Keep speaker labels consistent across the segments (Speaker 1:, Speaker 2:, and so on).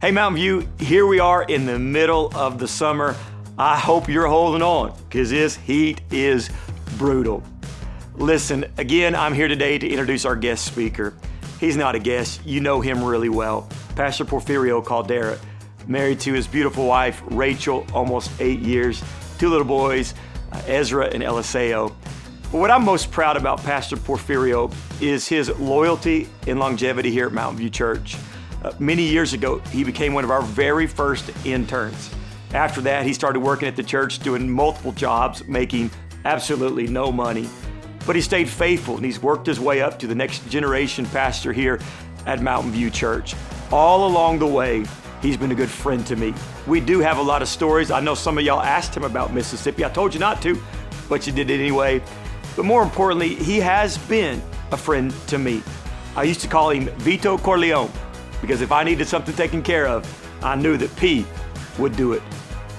Speaker 1: Hey, Mountain View, here we are in the middle of the summer. I hope you're holding on because this heat is brutal. Listen, again, I'm here today to introduce our guest speaker. He's not a guest, you know him really well. Pastor Porfirio Caldera, married to his beautiful wife, Rachel, almost 8 years, 2 little boys, Ezra and Eliseo. But what I'm most proud about Pastor Porfirio is his loyalty and longevity here at Mountain View Church. Many years ago, he became one of our very first interns. After that, he started working at the church, doing multiple jobs, making absolutely no money. But he stayed faithful and he's worked his way up to the next generation pastor here at Mountain View Church. All along the way, he's been a good friend to me. We do have a lot of stories. I know some of y'all asked him about Mississippi. I told you not to, but you did it anyway. But more importantly, he has been a friend to me. I used to call him Vito Corleone, because if I needed something taken care of, I knew that P would do it.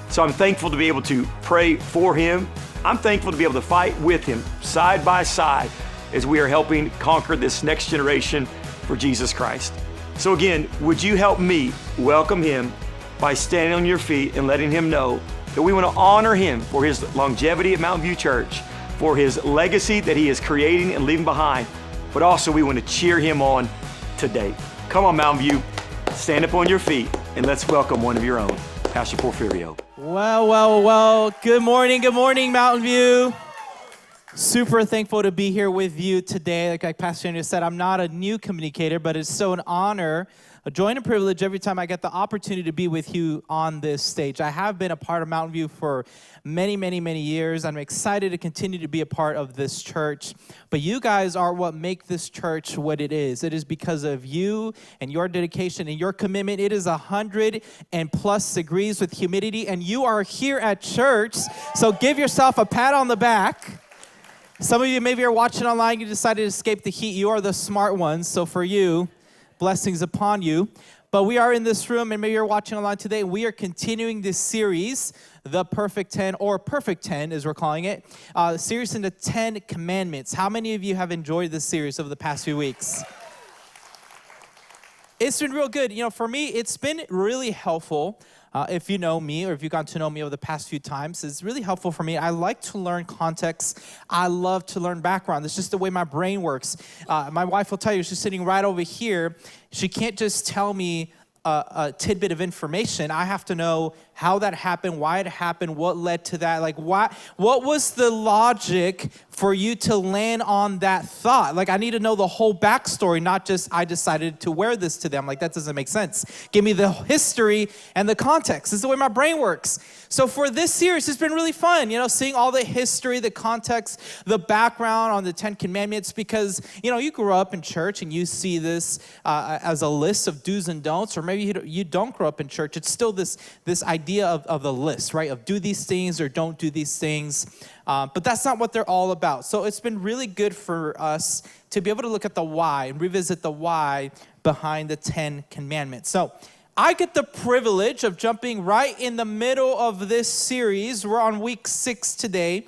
Speaker 1: So I'm thankful to be able to pray for him. I'm thankful to be able to fight with him side by side as we are helping conquer this next generation for Jesus Christ. So again, would you help me welcome him by standing on your feet and letting him know that we want to honor him for his longevity at Mountain View Church, for his legacy that he is creating and leaving behind, but also we want to cheer him on today. Come on, Mountain View, stand up on your feet and let's welcome one of your own, Pastor Porfirio.
Speaker 2: Well. Good morning, Mountain View. Super thankful to be here with you today. Like Pastor Andrew said, I'm not a new communicator, but it's so an honor, a joy and a privilege every time I get the opportunity to be with you on this stage. I have been a part of Mountain View for many years. I'm excited to continue to be a part of this church. But you guys are what make this church what it is. It is because of you and your dedication and your commitment. It is 100+ degrees with humidity, and you are here at church. So give yourself a pat on the back. Some of you maybe are watching online, you decided to escape the heat. You are the smart ones, so for you, blessings upon you. But we are in this room, and maybe you're watching online today, and we are continuing this series, The Perfect 10, or Perfect 10 as we're calling it, the series in the 10 Commandments. How many of you have enjoyed this series over the past few weeks? It's been real good. You know, for me, it's been really helpful. If you know me or if you've gotten to know me over the past few times, it's really helpful for me. I like to learn context. I love to learn background. It's just the way my brain works. My wife will tell you, she's sitting right over here. She can't just tell me a tidbit of information. I have to know how that happened, why it happened, what led to that. Like, what was the logic for you to land on that thought? Like, I need to know the whole backstory, not just I decided to wear this today. I'm like, that doesn't make sense. Give me the history and the context. This is the way my brain works. So for this series, it's been really fun, you know, seeing all the history, the context, the background on the 10 Commandments, because, you know, you grew up in church and you see this as a list of do's and don'ts, or maybe you don't grow up in church. It's still this idea of the list, right? Of do these things or don't do these things. But that's not what they're all about. So it's been really good for us to be able to look at the why and revisit the why behind the 10 Commandments. So I get the privilege of jumping right in the middle of this series. We're on week 6 today.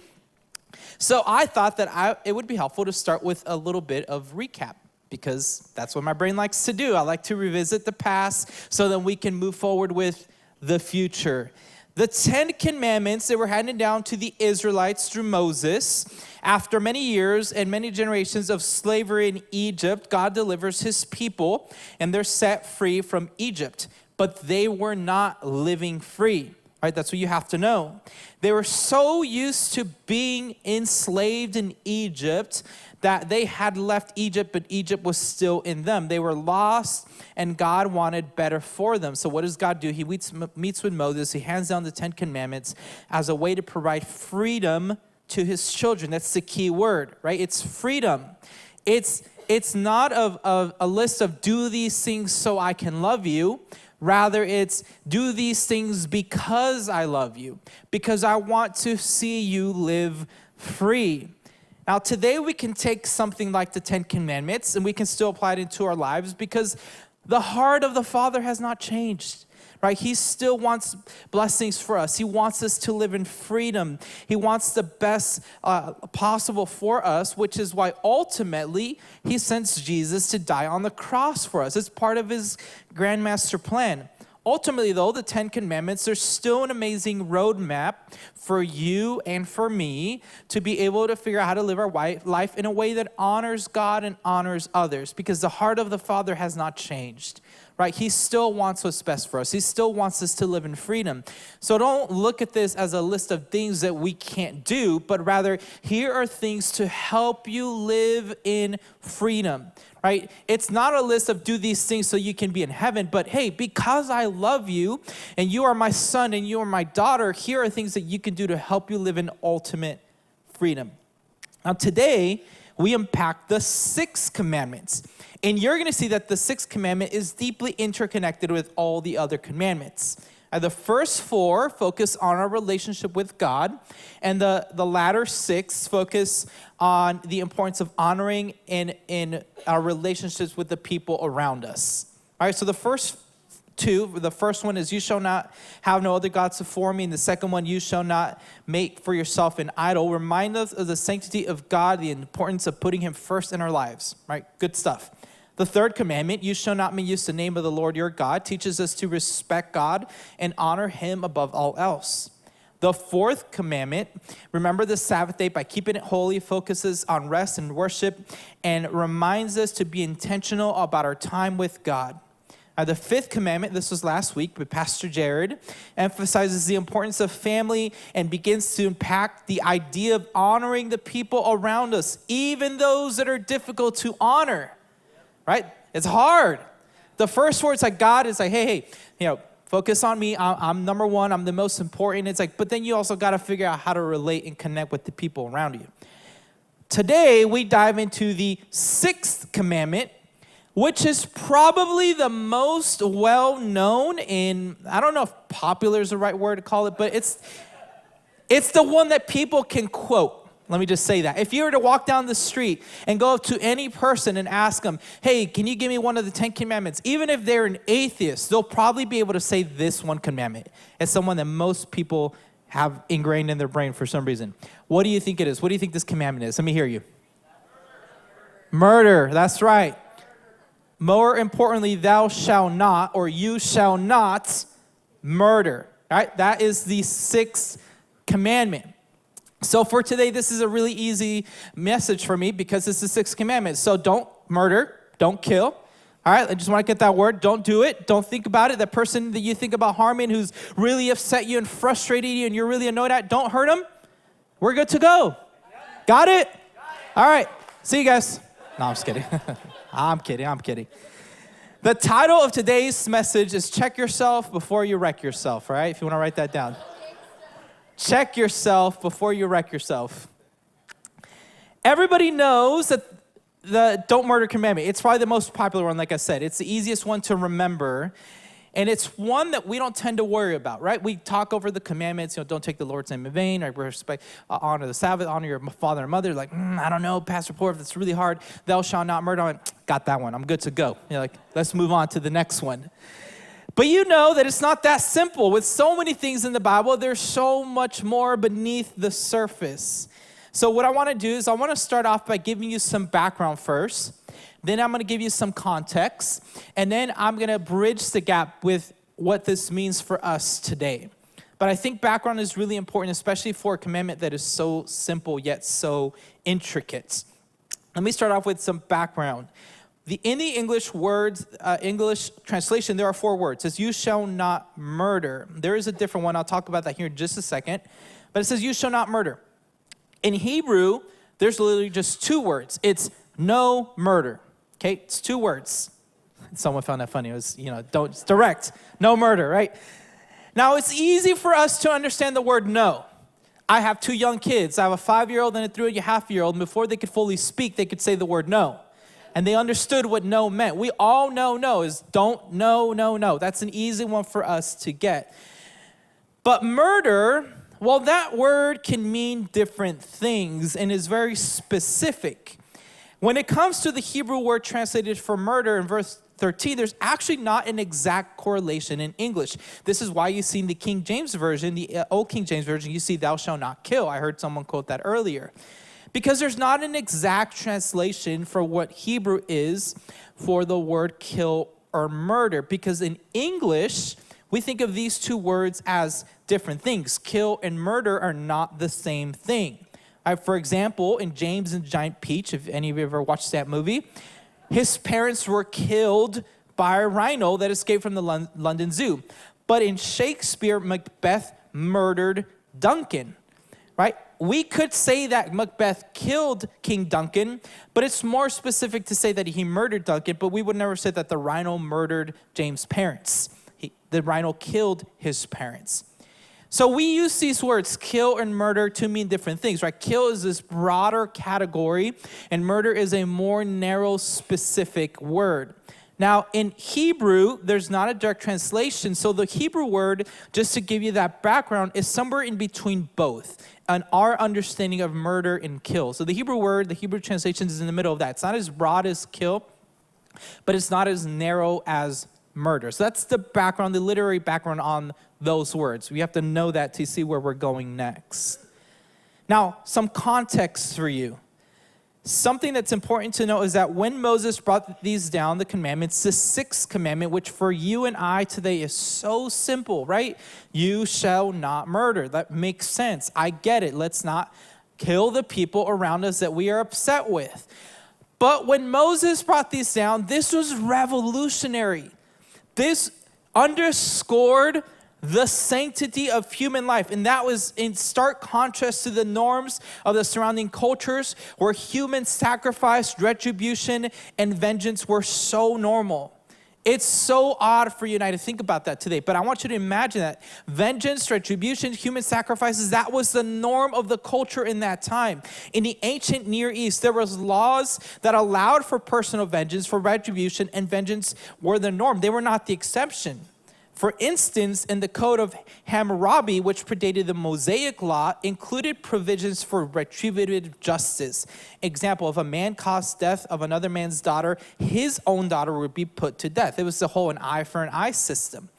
Speaker 2: So I thought that it would be helpful to start with a little bit of recap, because that's what my brain likes to do. I like to revisit the past so that we can move forward with the future. The 10 Commandments, they were handed down to the Israelites through Moses. After many years and many generations of slavery in Egypt, God delivers his people and they're set free from Egypt. But they were not living free, right? That's what you have to know. They were so used to being enslaved in Egypt that they had left Egypt, but Egypt was still in them. They were lost, and God wanted better for them. So what does God do? He meets with Moses. He hands down the 10 Commandments as a way to provide freedom to his children. That's the key word, right? It's freedom. It's not a list of do these things so I can love you. Rather, it's do these things because I love you, because I want to see you live free. Now, today we can take something like the 10 Commandments and we can still apply it into our lives, because the heart of the Father has not changed. right? He still wants blessings for us. He wants us to live in freedom. He wants the best possible for us, which is why ultimately he sends Jesus to die on the cross for us. It's part of his grand master plan. ultimately, though, the 10 Commandments, there's still an amazing roadmap for you and for me to be able to figure out how to live our life in a way that honors God and honors others, because the heart of the Father has not changed. Right? He still wants what's best for us. He still wants us to live in freedom. So don't look at this as a list of things that we can't do, but rather here are things to help you live in freedom. Right? It's not a list of do these things so you can be in heaven, but hey, because I love you and you are my son and you are my daughter, here are things that you can do to help you live in ultimate freedom. Now today, we unpack the 6 commandments. And you're going to see that the 6th commandment is deeply interconnected with all the other commandments. The first 4 focus on our relationship with God, and the latter 6 focus on the importance of honoring in our relationships with the people around us. All right, so the first 2, the first one is you shall not have no other gods before me, and the second one, you shall not make for yourself an idol. Remind us of the sanctity of God, the importance of putting him first in our lives, right? Good stuff. The 3rd commandment, you shall not misuse the name of the Lord your God, teaches us to respect God and honor him above all else. The 4th commandment, remember the Sabbath day by keeping it holy, focuses on rest and worship and reminds us to be intentional about our time with God. The 5th commandment, this was last week with Pastor Jared, emphasizes the importance of family and begins to impact the idea of honoring the people around us, even those that are difficult to honor. Right? It's hard. The first words like God is like, hey, focus on me. I'm number one. I'm the most important. It's like, but then you also got to figure out how to relate and connect with the people around you. Today, we dive into the 6th commandment, which is probably the most well-known in, I don't know if popular is the right word to call it, but it's the one that people can quote. Let me just say that. If you were to walk down the street and go up to any person and ask them, hey, can you give me one of the 10 commandments? Even if they're an atheist, they'll probably be able to say this one commandment. It's someone that most people have ingrained in their brain for some reason. What do you think it is? What do you think this commandment is? Let me hear you. Murder. That's right. More importantly, thou shalt not, or you shall not murder. All right? That is the 6th commandment. So for today, this is a really easy message for me because it's the 6th commandment. So don't murder, don't kill. All right, I just want to get that word. Don't do it. Don't think about it. That person that you think about harming who's really upset you and frustrated you and you're really annoyed at, don't hurt them. We're good to go. Got it? All right, see you guys. No, I'm just kidding. I'm kidding. The title of today's message is Check Yourself Before You Wreck Yourself, all right? If you want to write that down. Check yourself before you wreck yourself. Everybody knows that the don't murder commandment. It's probably the most popular one, like I said. It's the easiest one to remember. And it's one that we don't tend to worry about, right? We talk over the commandments, don't take the Lord's name in vain, right? Respect, honor the Sabbath, honor your father and mother. Like, I don't know, Pastor Porfirio, that's really hard. Thou shalt not murder. I'm like, got that one. I'm good to go. Let's move on to the next one. But you know that it's not that simple. With so many things in the Bible, there's so much more beneath the surface. So what I want to do is I want to start off by giving you some background first. Then I'm going to give you some context. And then I'm going to bridge the gap with what this means for us today. But I think background is really important, especially for a commandment that is so simple yet so intricate. Let me start off with some background. In the English words, English translation, there are 4 words. It says, you shall not murder. There is a different one. I'll talk about that here in just a second. But it says, you shall not murder. In Hebrew, there's literally just 2 words. It's no murder. Okay, it's 2 words. Someone found that funny. It was, it's direct. No murder, right? Now, it's easy for us to understand the word no. I have 2 young kids. I have a 5-year-old and a 3.5-year-old. And before they could fully speak, they could say the word no. And they understood what no meant. We all know no is don't, no. That's an easy one for us to get. But murder, well, that word can mean different things and is very specific. When it comes to the Hebrew word translated for murder in verse 13, there's actually not an exact correlation in English. This is why you see in the King James Version, the Old King James Version, you see thou shalt not kill. I heard someone quote that earlier. Because there's not an exact translation for what Hebrew is for the word kill or murder. Because in English, we think of these two words as different things. Kill and murder are not the same thing. For example, in James and the Giant Peach, if any of you ever watched that movie, his parents were killed by a rhino that escaped from the London Zoo. But in Shakespeare, Macbeth murdered Duncan, right? We could say that Macbeth killed King Duncan, but it's more specific to say that he murdered Duncan, but we would never say that the rhino murdered James' parents. The rhino killed his parents. So we use these words, kill and murder, to mean different things, right? Kill is this broader category, and murder is a more narrow, specific word. Now, in Hebrew, there's not a direct translation, so the Hebrew word, just to give you that background, is somewhere in between both, and our understanding of murder and kill. So the Hebrew word, the Hebrew translation is in the middle of that. It's not as broad as kill, but it's not as narrow as murder. So that's the background, the literary background on those words. We have to know that to see where we're going next. Now, some context for you. Something that's important to know is that when Moses brought these down, the commandments, the sixth commandment, which for you and I today is so simple, right? You shall not murder. That makes sense. I get it. Let's not kill the people around us that we are upset with. But when Moses brought these down, this was revolutionary. This underscored the sanctity of human life. And that was in stark contrast to the norms of the surrounding cultures where human sacrifice, retribution, and vengeance were so normal. It's so odd for you and I to think about that today, but I want you to imagine that vengeance, retribution, human sacrifices, that was the norm of the culture in that time. In the ancient Near East, there was laws that allowed for personal vengeance, for retribution, and vengeance were the norm. They were not the exception. For instance, in the Code of Hammurabi, which predated the Mosaic Law, included provisions for retributive justice. Example, if a man caused death of another man's daughter, his own daughter would be put to death. It was the whole an eye for an eye system.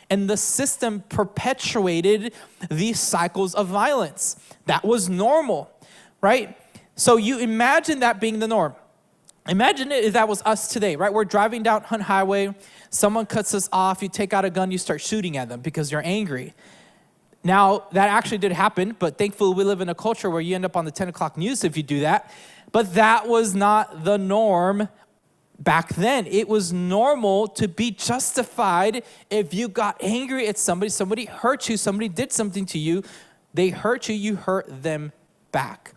Speaker 2: And the system perpetuated these cycles of violence. That was normal, right? So you imagine that being the norm. Imagine it if that was us today, right? We're driving down Hunt Highway. Someone cuts us off. You take out a gun. You start shooting at them because you're angry. Now, that actually did happen, but thankfully we live in a culture where you end up on the 10 o'clock news if you do that. But that was not the norm back then. It was normal to be justified if you got angry at somebody hurt you, somebody did something to you, they hurt you, you hurt them back.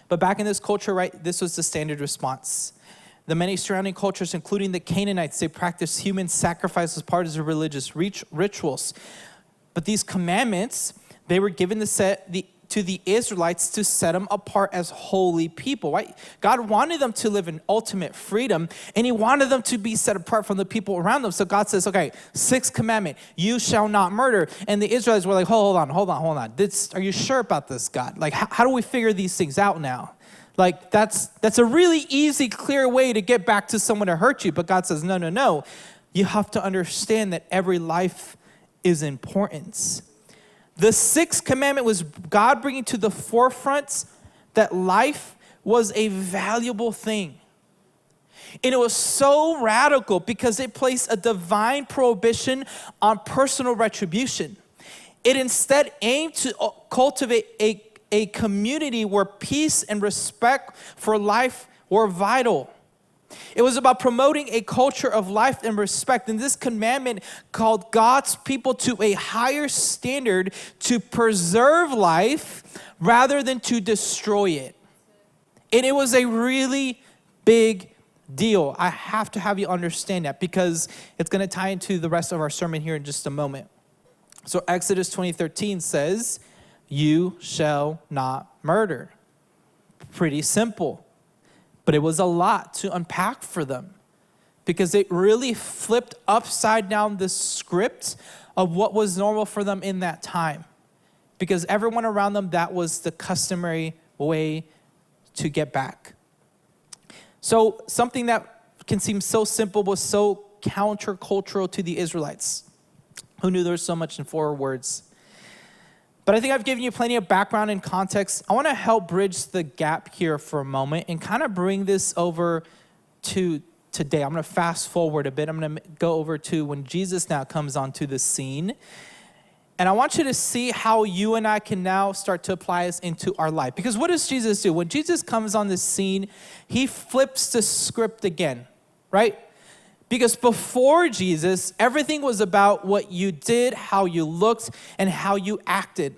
Speaker 2: But back in this culture, right, this was the standard response. The many surrounding cultures, including the Canaanites, they practiced human sacrifice as part of their religious rituals. But these commandments, they were given to the Israelites to set them apart as holy people, right? God wanted them to live in ultimate freedom, and he wanted them to be set apart from the people around them. So God says, okay, sixth commandment, you shall not murder. And the Israelites were like, hold on. Are you sure about this, God? Like, how do we figure these things out now? Like, that's a really easy, clear way to get back to someone to hurt you. But God says, no. You have to understand that every life is important. The sixth commandment was God bringing to the forefront that life was a valuable thing. And it was so radical because it placed a divine prohibition on personal retribution. It instead aimed to cultivate a community where peace and respect for life were vital. It was about promoting a culture of life and respect. And this commandment called God's people to a higher standard to preserve life rather than to destroy it. And it was a really big deal. I have to have you understand that because it's going to tie into the rest of our sermon here in just a moment. So Exodus 20:13 says, you shall not murder. Pretty simple. But it was a lot to unpack for them because it really flipped upside down the script of what was normal for them in that time. Because everyone around them, that was the customary way to get back. So something that can seem so simple was so countercultural to the Israelites. Who knew there was so much in 4 words? But I think I've given you plenty of background and context. I want to help bridge the gap here for a moment and kind of bring this over to today. I'm going to fast forward a bit. I'm going to go over to when Jesus now comes onto the scene. And I want you to see how you and I can now start to apply this into our life. Because what does Jesus do? When Jesus comes on the scene, he flips the script again, right? Because before Jesus, everything was about what you did, how you looked, and how you acted.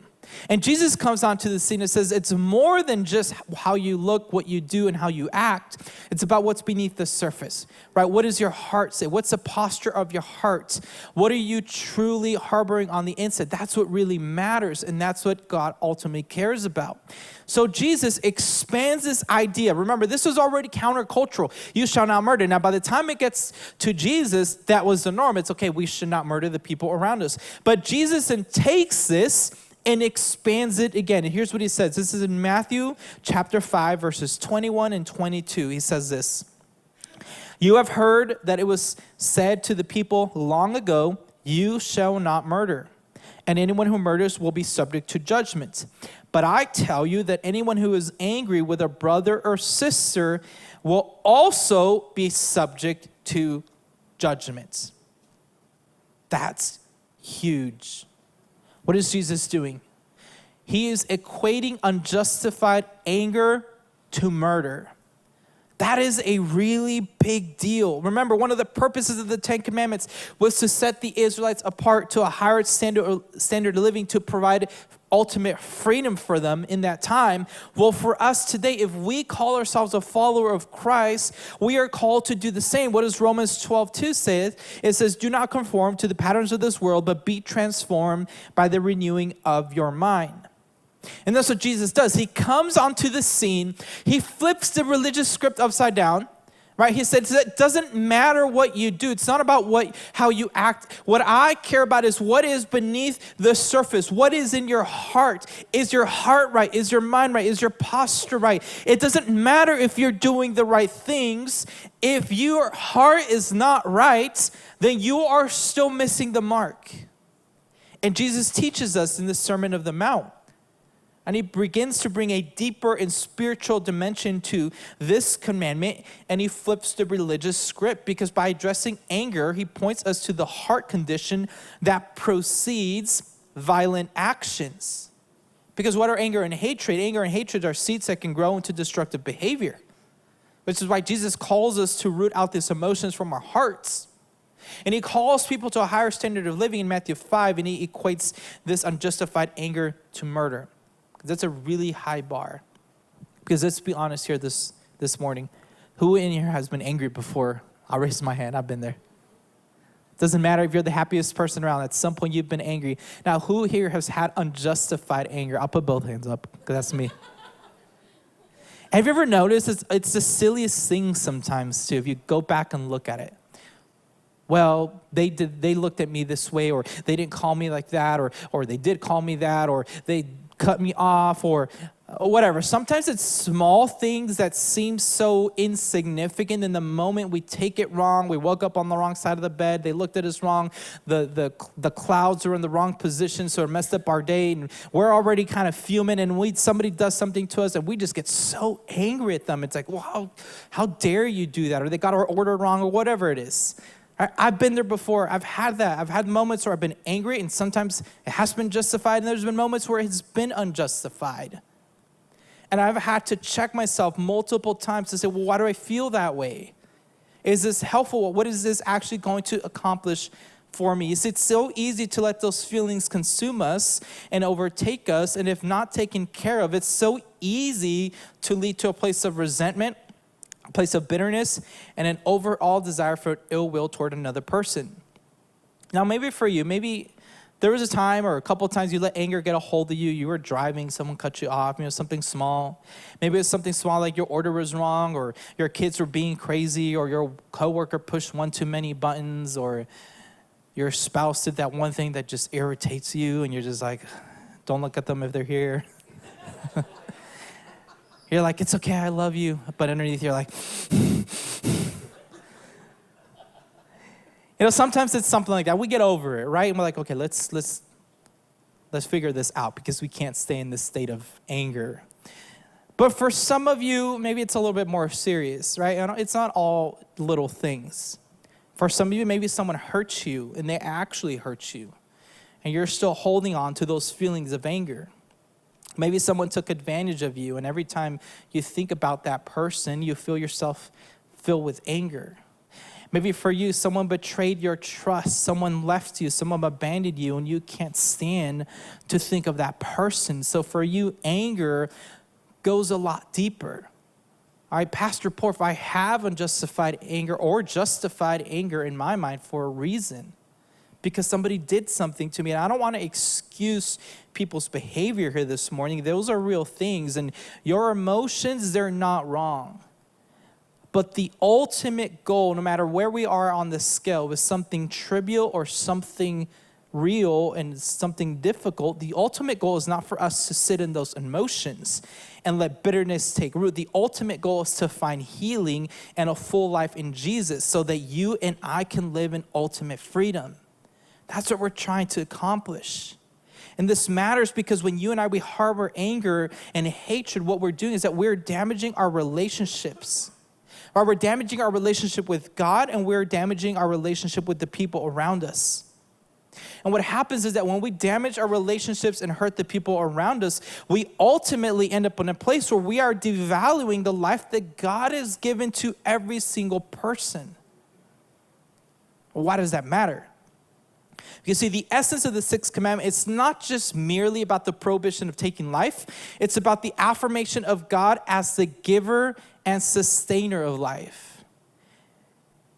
Speaker 2: And Jesus comes onto the scene and says, it's more than just how you look, what you do, and how you act. It's about what's beneath the surface, right? What does your heart say? What's the posture of your heart? What are you truly harboring on the inside? That's what really matters, and that's what God ultimately cares about. So Jesus expands this idea. Remember, this was already countercultural. You shall not murder. Now, by the time it gets to Jesus, that was the norm. It's okay, we should not murder the people around us. But Jesus then takes this and expands it again. And here's what he says. This is in Matthew chapter 5, verses 21 and 22. He says this: "You have heard that it was said to the people long ago, 'You shall not murder, and anyone who murders will be subject to judgment.' But I tell you that anyone who is angry with a brother or sister will also be subject to judgment." That's huge. What is Jesus doing? He is equating unjustified anger to murder. That is a really big deal. Remember, one of the purposes of the Ten Commandments was to set the Israelites apart to a higher standard of living, to provide ultimate freedom for them in that time. Well, for us today, if we call ourselves a follower of Christ, we are called to do the same. What does Romans 12:2 say? It says, "Do not conform to the patterns of this world, but be transformed by the renewing of your mind." And that's what Jesus does. He comes onto the scene. He flips the religious script upside down, right? He says it doesn't matter what you do. It's not about how you act. What I care about is what is beneath the surface. What is in your heart? Is your heart right? Is your mind right? Is your posture right? It doesn't matter if you're doing the right things. If your heart is not right, then you are still missing the mark. And Jesus teaches us in the Sermon of the Mount. And he begins to bring a deeper and spiritual dimension to this commandment, and he flips the religious script, because by addressing anger, he points us to the heart condition that precedes violent actions. Because what are anger and hatred? Anger and hatred are seeds that can grow into destructive behavior, which is why Jesus calls us to root out these emotions from our hearts. And he calls people to a higher standard of living in Matthew 5, and he equates this unjustified anger to murder. That's a really high bar. Because let's be honest here this morning. Who in here has been angry before? I'll raise my hand. I've been there. Doesn't matter if you're the happiest person around. At some point, you've been angry. Now, who here has had unjustified anger? I'll put both hands up, because that's me. Have you ever noticed it's the silliest thing sometimes, too, if you go back and look at it? Well, they looked at me this way, or they didn't call me like that, or they did call me that, or they cut me off, or whatever. Sometimes it's small things that seem so insignificant. In the moment we take it wrong. We woke up on the wrong side of the bed. They looked at us wrong. The clouds are in the wrong position, so it messed up our day. And we're already kind of fuming, and somebody does something to us, and we just get so angry at them. It's like, wow, how dare you do that? Or they got our order wrong, or whatever it is. I've been there before. I've had that. I've had moments where I've been angry, and sometimes it has been justified, and there's been moments where it's been unjustified. And I've had to check myself multiple times to say, well, why do I feel that way? Is this helpful? What is this actually going to accomplish for me? It's so easy to let those feelings consume us and overtake us, and if not taken care of, it's so easy to lead to a place of resentment, a place of bitterness, and an overall desire for ill will toward another person. Now, maybe for you, maybe there was a time or a couple of times you let anger get a hold of you. You were driving, someone cut you off, something small. Maybe it's something small like your order was wrong, or your kids were being crazy, or your coworker pushed one too many buttons, or your spouse did that one thing that just irritates you, and you're just like, don't look at them if they're here. You're like, it's okay, I love you. But underneath, you're like, sometimes it's something like that. We get over it, right? And we're like, okay, let's figure this out, because we can't stay in this state of anger. But for some of you, maybe it's a little bit more serious, right? And it's not all little things. For some of you, maybe someone hurts you and they actually hurt you. And you're still holding on to those feelings of anger. Maybe someone took advantage of you, and every time you think about that person, you feel yourself filled with anger. Maybe for you, someone betrayed your trust, someone left you, someone abandoned you, and you can't stand to think of that person. So for you, anger goes a lot deeper. All right, Pastor Porf, I have unjustified anger or justified anger in my mind for a reason. Because somebody did something to me. And I don't want to excuse people's behavior here this morning. Those are real things. And your emotions, they're not wrong. But the ultimate goal, no matter where we are on the scale, with something trivial or something real and something difficult, the ultimate goal is not for us to sit in those emotions and let bitterness take root. The ultimate goal is to find healing and a full life in Jesus so that you and I can live in ultimate freedom. That's what we're trying to accomplish. And this matters because when you and I, we harbor anger and hatred, what we're doing is that we're damaging our relationships. Or we're damaging our relationship with God, and we're damaging our relationship with the people around us. And what happens is that when we damage our relationships and hurt the people around us, we ultimately end up in a place where we are devaluing the life that God has given to every single person. Why does that matter? You see, the essence of the sixth commandment, it's not just merely about the prohibition of taking life. It's about the affirmation of God as the giver and sustainer of life.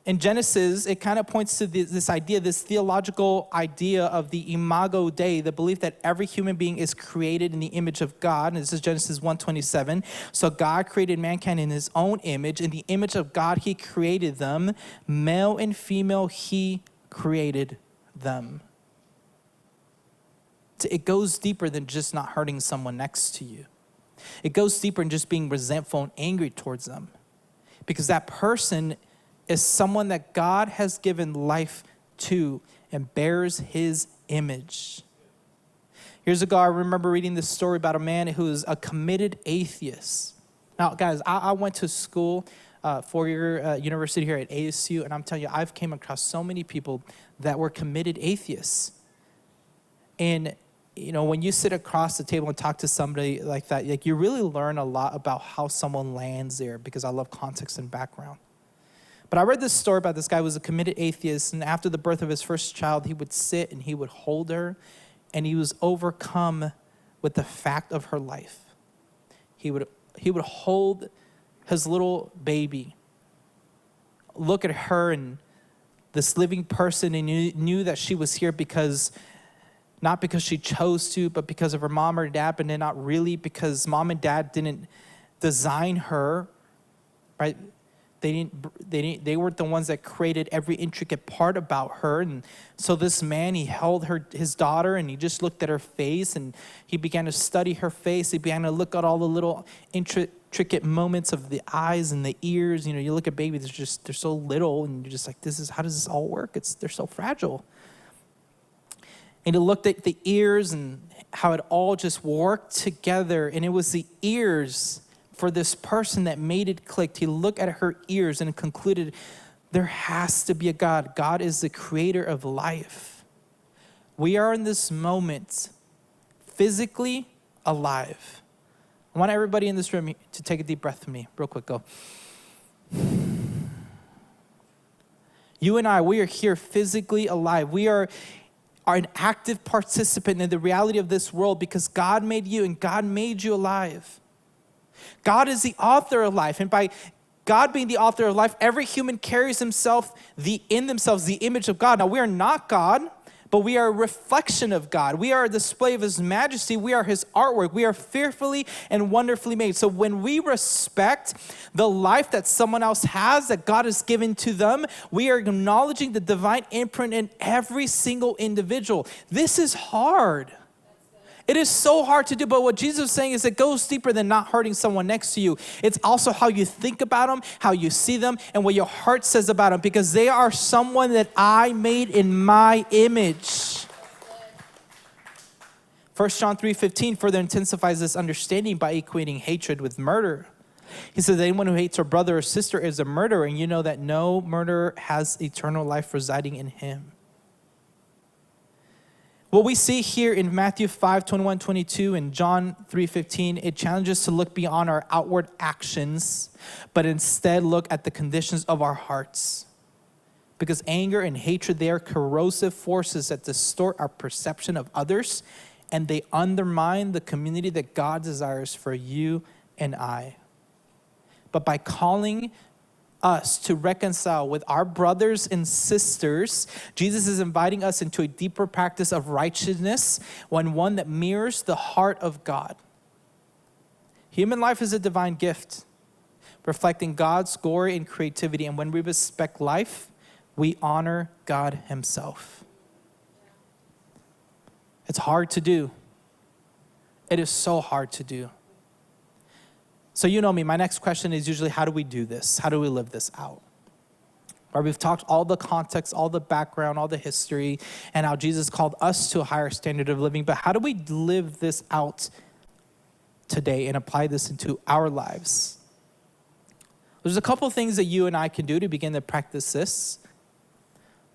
Speaker 2: In Genesis, it kind of points to this idea, this theological idea of the imago Dei, the belief that every human being is created in the image of God. And this is Genesis 1:27. So God created mankind in his own image. In the image of God, he created them. Male and female, he created them. It goes deeper than just not hurting someone next to you. It goes deeper than just being resentful and angry towards them. Because that person is someone that God has given life to and bears his image. Years ago, I remember reading this story about a man who is a committed atheist. Now, guys, I went to school, four-year university here at ASU, and I'm telling you, I've came across so many people that were committed atheists. And, you know, when you sit across the table and talk to somebody like that, like you really learn a lot about how someone lands there, because I love context and background. But I read this story about this guy who was a committed atheist, and after the birth of his first child, he would sit and he would hold her, and he was overcome with the fact of her life. He would hold his little baby, look at her and this living person, and knew that she was here because, not because she chose to, but because of her mom or dad, but then not really because mom and dad didn't design her, right? They weren't the ones that created every intricate part about her. And so this man, he held his daughter, and he just looked at her face, and he began to study her face. He began to look at all the little intricate moments of the eyes and the ears. You know, you look at babies, they're so little, and you're just like, how does this all work? They're so fragile. And he looked at the ears and how it all just worked together. And it was the ears for this person that made it click. He looked at her ears and concluded, there has to be a God. God is the creator of life. We are in this moment physically alive. I want everybody in this room to take a deep breath with me. Real quick, go. You and I, we are here physically alive. We are an active participant in the reality of this world because God made you and God made you alive. God is the author of life. And by God being the author of life, every human carries in themselves the image of God. Now, we are not God, but we are a reflection of God. We are a display of his majesty. We are his artwork. We are fearfully and wonderfully made. So when we respect the life that someone else has, that God has given to them, we are acknowledging the divine imprint in every single individual. This is hard. It is so hard to do, but what Jesus is saying is it goes deeper than not hurting someone next to you. It's also how you think about them, how you see them, and what your heart says about them, because they are someone that I made in my image. 1 John 3:15 further intensifies this understanding by equating hatred with murder. He says, anyone who hates a brother or sister is a murderer, and you know that no murderer has eternal life residing in him. What we see here in Matthew 5:21, 22, and John 3:15, it challenges us to look beyond our outward actions, but instead look at the conditions of our hearts. Because anger and hatred, they are corrosive forces that distort our perception of others, and they undermine the community that God desires for you and I. But by calling us to reconcile with our brothers and sisters, Jesus is inviting us into a deeper practice of righteousness, one that mirrors the heart of God. Human life is a divine gift, reflecting God's glory and creativity. And when we respect life, we honor God himself. It's hard to do. It is so hard to do. So you know me, my next question is usually, how do we do this? How do we live this out? Right, we've talked all the context, all the background, all the history, and how Jesus called us to a higher standard of living. But how do we live this out today and apply this into our lives? There's a couple things that you and I can do to begin to practice this.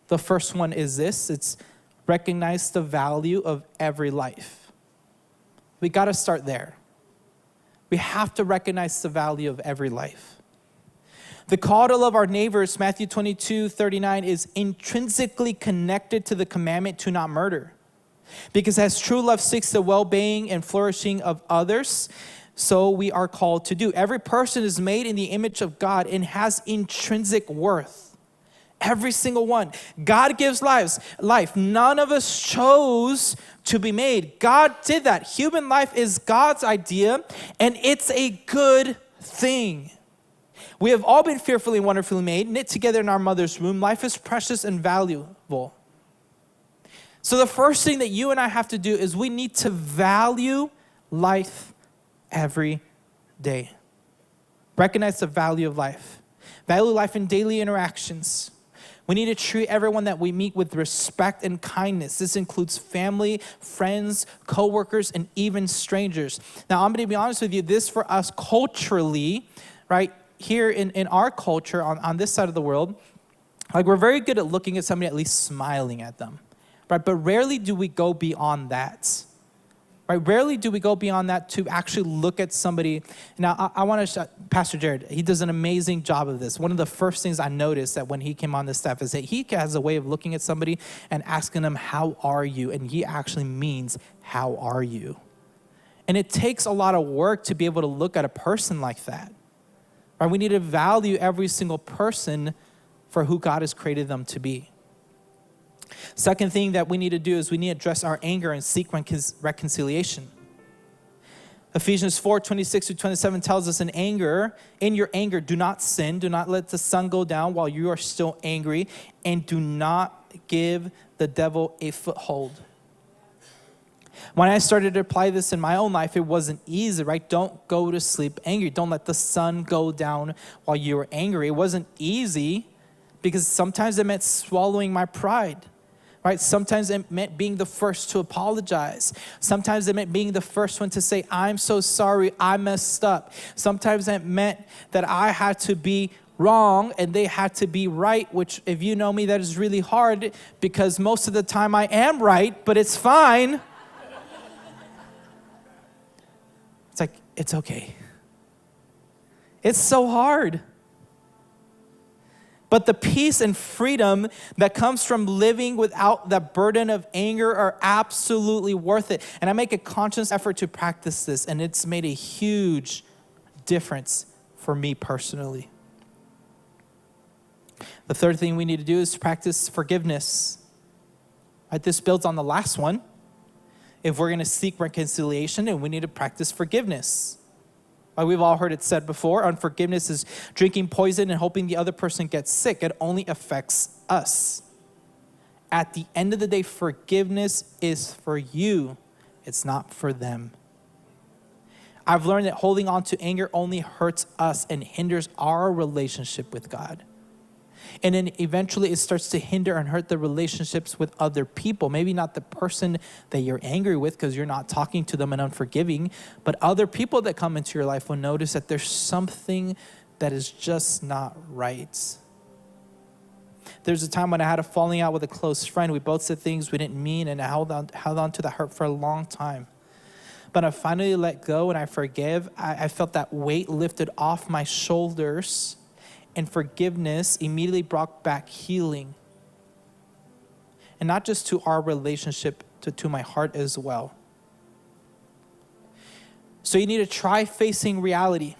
Speaker 2: The first one is this: it's recognize the value of every life. We got to start there. We have to recognize the value of every life. The call to love our neighbors, Matthew 22:39, is intrinsically connected to the commandment to not murder. Because as true love seeks the well-being and flourishing of others, so we are called to do. Every person is made in the image of God and has intrinsic worth. Every single one. God gives life. None of us chose to be made. God did that. Human life is God's idea, and it's a good thing. We have all been fearfully and wonderfully made, knit together in our mother's womb. Life is precious and valuable. So the first thing that you and I have to do is we need to value life every day. Recognize the value of life. Value life in daily interactions. We need to treat everyone that we meet with respect and kindness. This includes family, friends, coworkers, and even strangers. Now, I'm going to be honest with you, this for us culturally, right, here in our culture, on this side of the world, like we're very good at looking at somebody, at least smiling at them, right? But rarely do we go beyond that. Right? Rarely do we go beyond that to actually look at somebody. Now, I want to, Pastor Jared, he does an amazing job of this. One of the first things I noticed that when he came on the staff is that he has a way of looking at somebody and asking them, how are you? And he actually means, how are you? And it takes a lot of work to be able to look at a person like that. Right? We need to value every single person for who God has created them to be. Second thing that we need to do is we need to address our anger and seek reconciliation. Ephesians 4:26-27 tells us, in your anger, do not sin. Do not let the sun go down while you are still angry. And do not give the devil a foothold. When I started to apply this in my own life, it wasn't easy, right? Don't go to sleep angry. Don't let the sun go down while you are angry. It wasn't easy because sometimes it meant swallowing my pride. Right? Sometimes it meant being the first to apologize. Sometimes it meant being the first one to say, I'm so sorry, I messed up. Sometimes it meant that I had to be wrong and they had to be right, which if you know me, that is really hard because most of the time I am right, but it's fine. It's like, it's okay. It's so hard. But the peace and freedom that comes from living without the burden of anger are absolutely worth it. And I make a conscious effort to practice this, and it's made a huge difference for me personally. The third thing we need to do is practice forgiveness. Right? This builds on the last one. If we're going to seek reconciliation, and we need to practice forgiveness. Like we've all heard it said before, unforgiveness is drinking poison and hoping the other person gets sick. It only affects us. At the end of the day, forgiveness is for you. It's not for them. I've learned that holding on to anger only hurts us and hinders our relationship with God. And then eventually it starts to hinder and hurt the relationships with other people. Maybe not the person that you're angry with because you're not talking to them and unforgiving, but other people that come into your life will notice that there's something that is just not right. There's a time when I had a falling out with a close friend. We both said things we didn't mean, and I held on to the hurt for a long time. But I finally let go and I forgive. I felt that weight lifted off my shoulders, and forgiveness immediately brought back healing. And not just to our relationship, to my heart as well. So you need to try facing reality.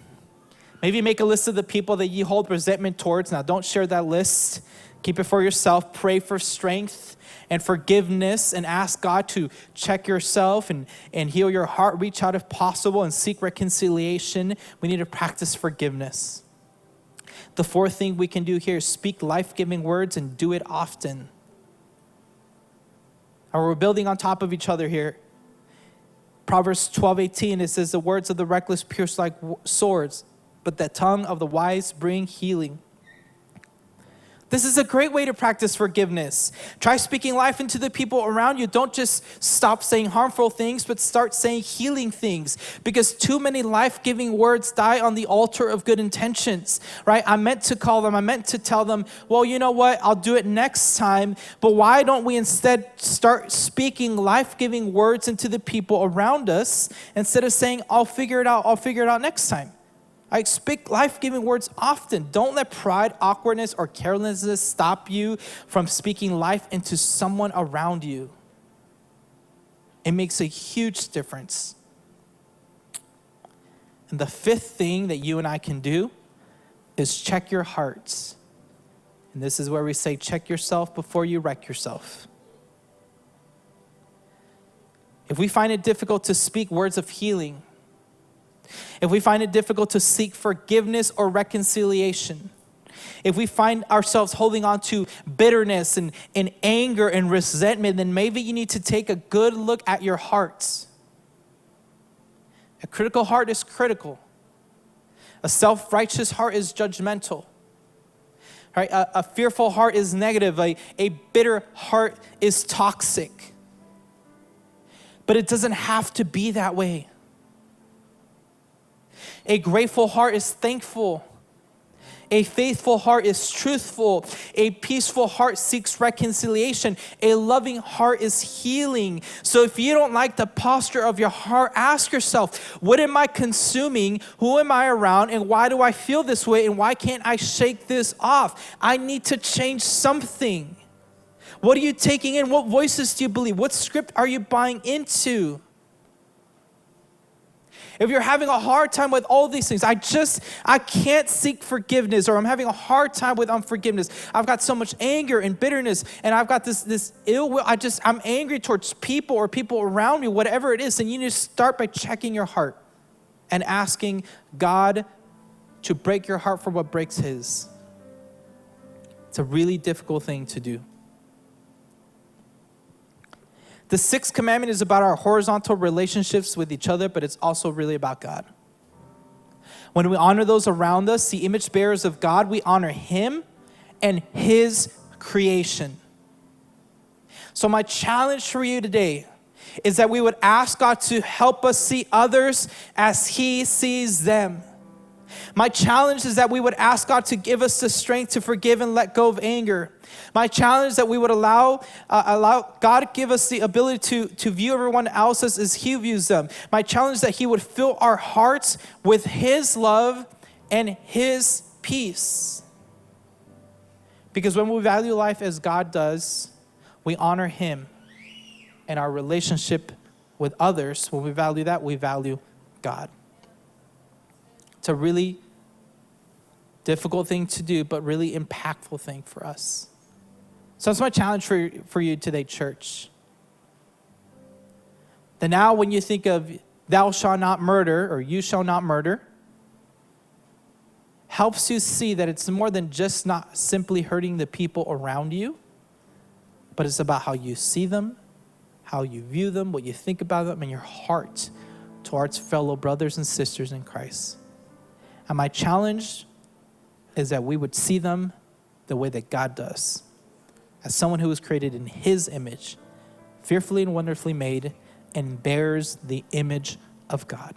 Speaker 2: Maybe make a list of the people that you hold resentment towards. Now, don't share that list. Keep it for yourself. Pray for strength and forgiveness and ask God to check yourself and heal your heart. Reach out if possible and seek reconciliation. We need to practice forgiveness. The fourth thing we can do here is speak life-giving words and do it often. Or we're building on top of each other here. Proverbs 12:18, it says, the words of the reckless pierce like swords, but the tongue of the wise bring healing. This is a great way to practice forgiveness. Try speaking life into the people around you. Don't just stop saying harmful things, but start saying healing things. Because too many life-giving words die on the altar of good intentions, right? I meant to call them. I meant to tell them, well, you know what? I'll do it next time. But why don't we instead start speaking life-giving words into the people around us instead of saying, I'll figure it out next time? I speak life-giving words often. Don't let pride, awkwardness, or carelessness stop you from speaking life into someone around you. It makes a huge difference. And the fifth thing that you and I can do is check your hearts. And this is where we say, check yourself before you wreck yourself. If we find it difficult to speak words of healing, if we find it difficult to seek forgiveness or reconciliation, if we find ourselves holding on to bitterness and anger and resentment, then maybe you need to take a good look at your hearts. A critical heart is critical. A self-righteous heart is judgmental. Right? A fearful heart is negative. A bitter heart is toxic. But it doesn't have to be that way. A grateful heart is thankful. A faithful heart is truthful. A peaceful heart seeks reconciliation. A loving heart is healing. So if you don't like the posture of your heart, ask yourself, what am I consuming? Who am I around? And why do I feel this way? And why can't I shake this off? I need to change something. What are you taking in? What voices do you believe? What script are you buying into? If you're having a hard time with all these things, I can't seek forgiveness, or I'm having a hard time with unforgiveness. I've got so much anger and bitterness, and I've got this ill will. I'm angry towards people or people around me, whatever it is. And you need to start by checking your heart and asking God to break your heart for what breaks His. It's a really difficult thing to do. The sixth commandment is about our horizontal relationships with each other, but it's also really about God. When we honor those around us, the image bearers of God, we honor Him and His creation. So my challenge for you today is that we would ask God to help us see others as He sees them. My challenge is that we would ask God to give us the strength to forgive and let go of anger. My challenge is that we would allow God to give us the ability to view everyone else as He views them. My challenge is that He would fill our hearts with His love and His peace. Because when we value life as God does, we honor Him. And our relationship with others, when we value that, we value God. It's a really difficult thing to do, but really impactful thing for us. So that's my challenge for you today, church. That now when you think of thou shalt not murder or you shall not murder, helps you see that it's more than just not simply hurting the people around you, but it's about how you see them, how you view them, what you think about them, and your heart towards fellow brothers and sisters in Christ. And my challenge is that we would see them the way that God does. As someone who was created in his image, fearfully and wonderfully made, and bears the image of God.